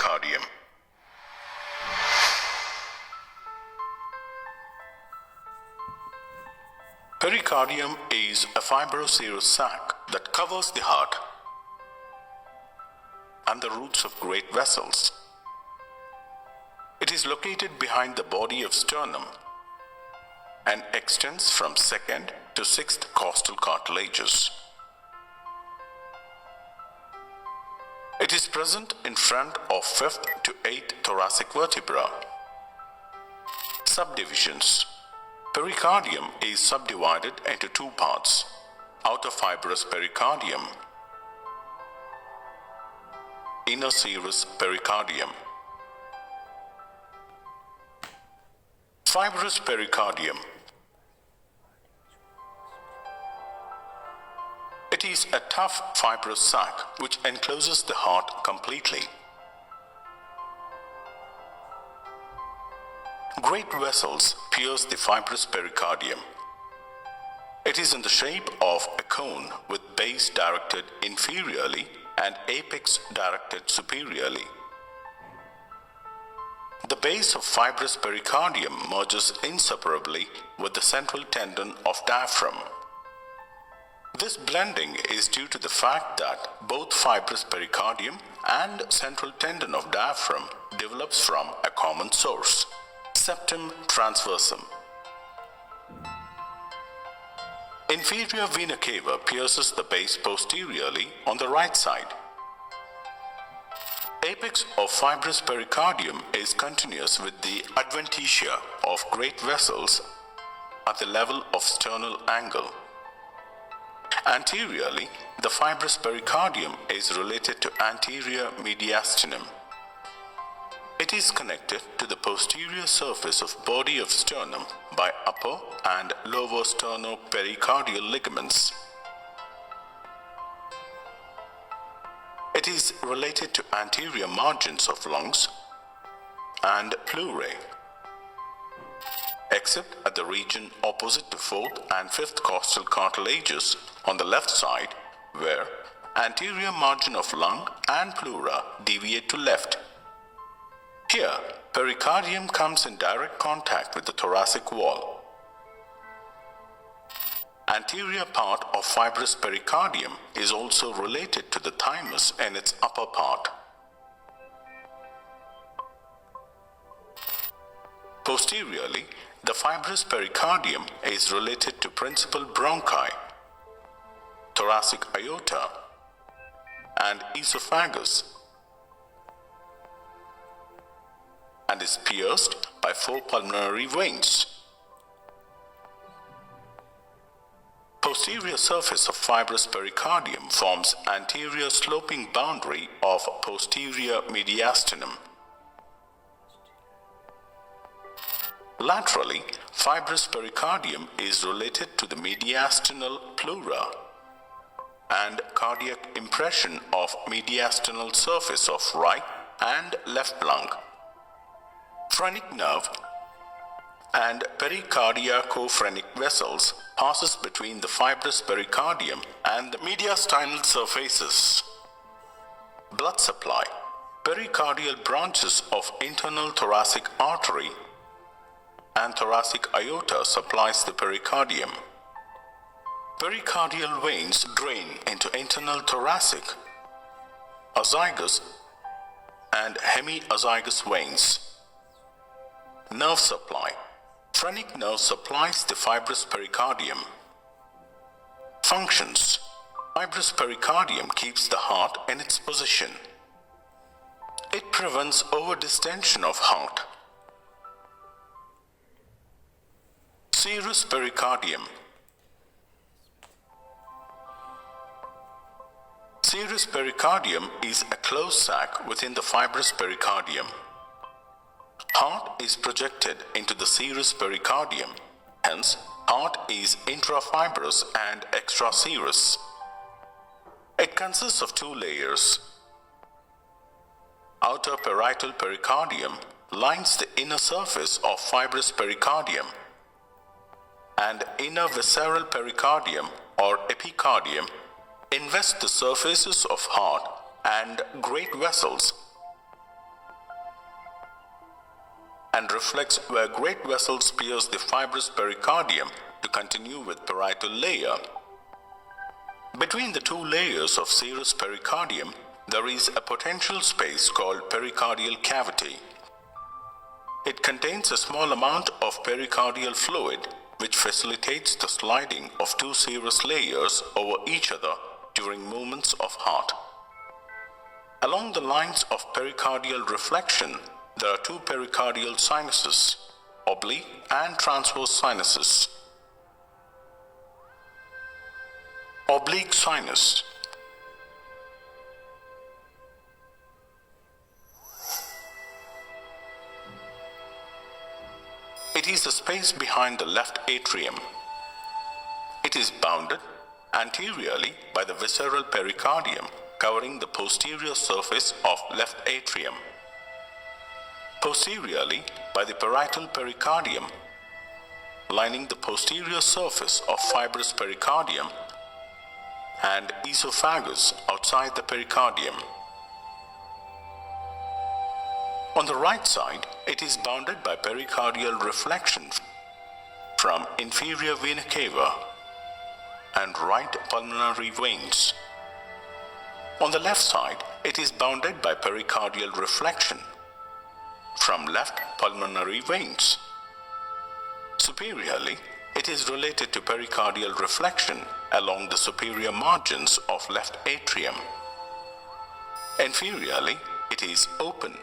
pericardium. Pericardium is a fibroserous sac that covers the heart and the roots of great vessels. It is located behind the body of sternum and extends from 2nd to 6th costal cartilages. It is present in front of 5th to 8th thoracic vertebra. Subdivisions. Pericardium is subdivided into 2 parts: outer fibrous pericardium, inner serous pericardium. Fibrous pericardium. It is a tough fibrous sac which encloses the heart completely. Great vessels pierce the fibrous pericardium. It is in the shape of a cone with base directed inferiorly and apex directed superiorly. The base of fibrous pericardium merges inseparably with the central tendon of diaphragm. This blending is due to the fact that both fibrous pericardium and central tendon of diaphragm develops from a common source, septum transversum. Inferior vena cava pierces the base posteriorly on the right side. Apex of fibrous pericardium is continuous with the adventitia of great vessels at the level of sternal angle. Anteriorly, the fibrous pericardium is related to anterior mediastinum. It is connected to the posterior surface of body of sternum by upper and lower sternopericardial ligaments. It is related to anterior margins of lungs and pleurae, except at the region opposite to 4th and 5th costal cartilages on the left side, where anterior margin of lung and pleura deviate to left. Here, pericardium comes in direct contact with the thoracic wall. Anterior part of fibrous pericardium is also related to the thymus in its upper part. Posteriorly, the fibrous pericardium is related to principal bronchi, thoracic aorta, and esophagus, and is pierced by 4 pulmonary veins. Posterior surface of fibrous pericardium forms anterior sloping boundary of posterior mediastinum. Laterally, fibrous pericardium is related to the mediastinal pleura and cardiac impression of mediastinal surface of right and left lung. Phrenic nerve and pericardiacophrenic vessels passes between the fibrous pericardium and the mediastinal surfaces. Blood supply. Pericardial branches of internal thoracic artery and thoracic aorta supplies the pericardium. Pericardial veins drain into internal thoracic, azygous and hemiazygous veins. Nerve supply. Phrenic nerve supplies the fibrous pericardium. Functions. Fibrous pericardium keeps the heart in its position. It prevents overdistension of heart. Serous pericardium. Serous pericardium is a closed sac within the fibrous pericardium. Heart is projected into the serous pericardium, hence heart is intrafibrous and extraserous. It consists of 2 layers. Outer parietal pericardium lines the inner surface of fibrous pericardium, and inner visceral pericardium or epicardium invests the surfaces of heart and great vessels. reflects where great vessels pierce the fibrous pericardium to continue with parietal layer. Between the two layers of serous pericardium, there is a potential space called pericardial cavity. It contains a small amount of pericardial fluid which facilitates the sliding of two serous layers over each other during movements of heart. Along the lines of pericardial reflection, there are two pericardial sinuses, oblique and transverse sinuses. Oblique sinus. It is the space behind the left atrium. It is bounded anteriorly by the visceral pericardium covering the posterior surface of left atrium, posteriorly by the parietal pericardium lining the posterior surface of fibrous pericardium, and esophagus outside the pericardium. On the right side, it is bounded by pericardial reflection from inferior vena cava and right pulmonary veins. On the left side, it is bounded by pericardial reflection from left pulmonary veins. Superiorly, it is related to pericardial reflection along the superior margins of left atrium. Inferiorly, it is open.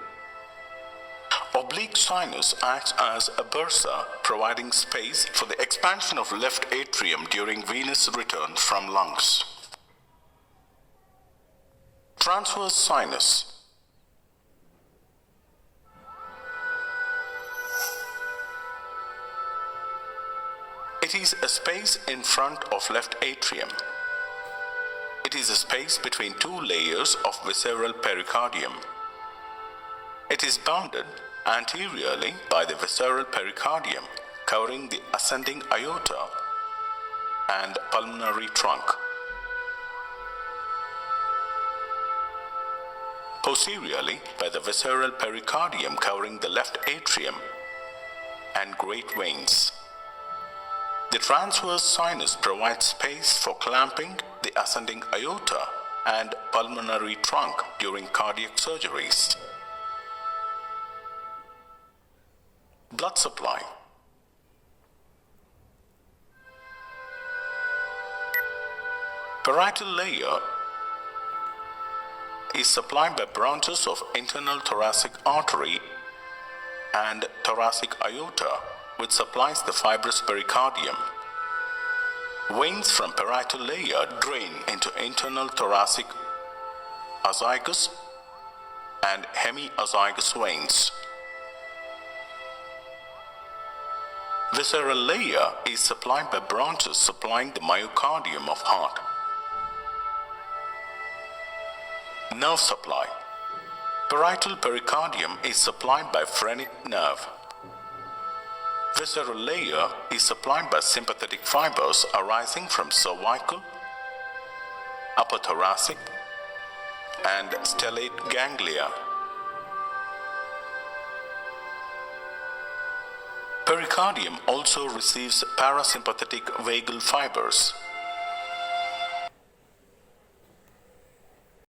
Oblique sinus acts as a bursa, providing space for the expansion of left atrium during venous return from lungs. Transverse sinus. It is a space in front of left atrium. It is a space between two layers of visceral pericardium. It is bounded anteriorly by the visceral pericardium covering the ascending aorta and pulmonary trunk. Posteriorly by the visceral pericardium covering the left atrium and great veins. The transverse sinus provides space for clamping the ascending aorta and pulmonary trunk during cardiac surgeries. Blood supply. Parietal layer is supplied by branches of internal thoracic artery and thoracic aorta, which supplies the fibrous pericardium. Veins from parietal layer drain into internal thoracic azygous and hemiazygous veins. Visceral layer is supplied by branches supplying the myocardium of heart. Nerve supply. Parietal pericardium is supplied by phrenic nerve. Visceral layer is supplied by sympathetic fibers arising from cervical, upper thoracic, and stellate ganglia. Pericardium also receives parasympathetic vagal fibers.